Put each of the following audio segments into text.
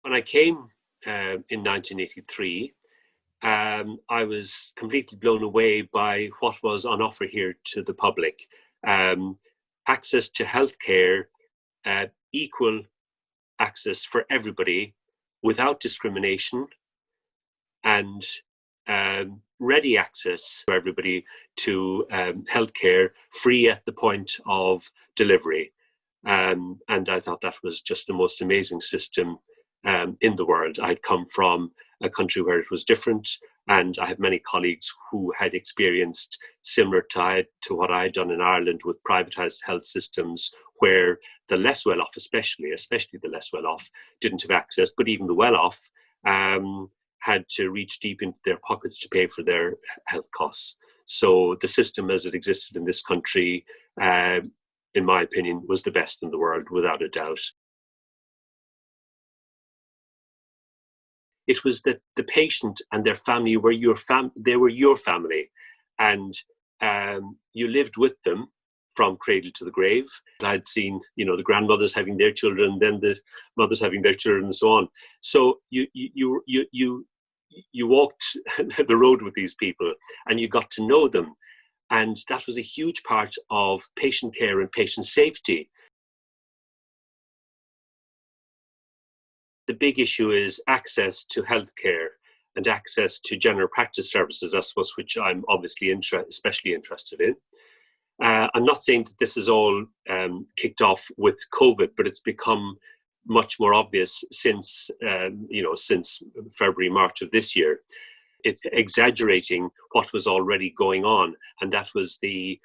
When I came in 1983, I was completely blown away by what was on offer here to the public. Um, Access to healthcare, equal access for everybody without discrimination, and ready access for everybody to healthcare free at the point of delivery. And I thought that was just the most amazing system in the world. I'd come from a country where it was different, and I have many colleagues who had experienced similar to what I had done in Ireland with privatized health systems, where the less well off, especially the less well off, didn't have access, but even the well off had to reach deep into their pockets to pay for their health costs. So the system as it existed in this country, in my opinion, was the best in the world, without a doubt. It was that the patient and their family were they were your family, and you lived with them from cradle to the grave. I'd seen, the grandmothers having their children, then the mothers having their children, and so on. So you walked the road with these people, and you got to know them, and that was a huge part of patient care and patient safety. The big issue is access to healthcare and access to general practice services, I suppose, which I'm obviously especially interested in. I'm not saying that this is all kicked off with COVID, but it's become much more obvious since February, March of this year. It's exaggerating what was already going on, and that was the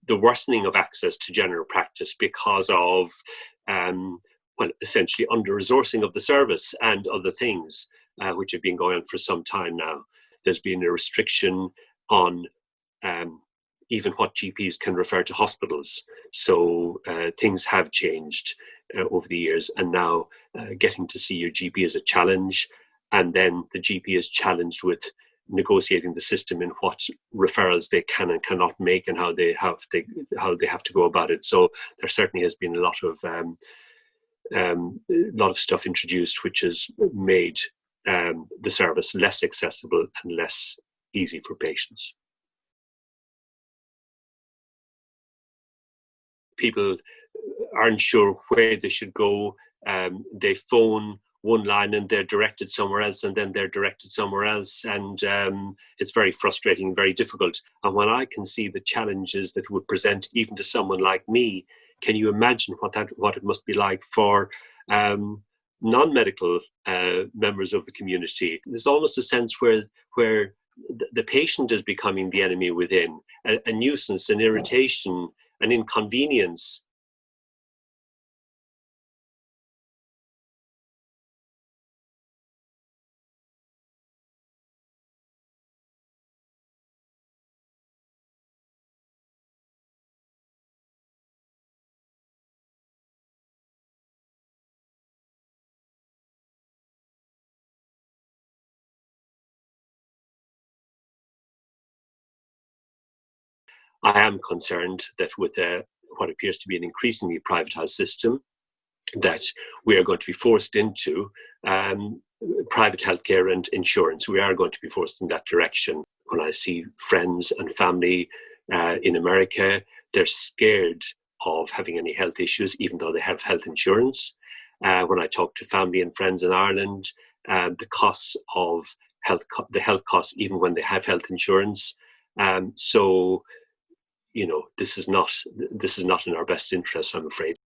worsening of access to general practice because of essentially under-resourcing of the service and other things, which have been going on for some time now. There's been a restriction on even what GPs can refer to hospitals. So things have changed over the years, and now getting to see your GP is a challenge, and then the GP is challenged with negotiating the system in what referrals they can and cannot make, and how they have to go about it. So there certainly has been a lot of stuff introduced which has made the service less accessible and less easy for patients. People aren't sure where they should go. They phone one line and they're directed somewhere else, and then they're directed somewhere else, and it's very frustrating, very difficult. And when I can see the challenges that would present even to someone like me, can you imagine what it must be like for non-medical members of the community? There's almost a sense where the patient is becoming the enemy within, a nuisance, an irritation, an inconvenience. I am concerned that with what appears to be an increasingly privatized system, that we are going to be forced into private healthcare and insurance. We are going to be forced in that direction. When I see friends and family in America, they're scared of having any health issues, even though they have health insurance. When I talk to family and friends in Ireland, the costs of the health costs, even when they have health insurance. So this is not in our best interest, I'm afraid.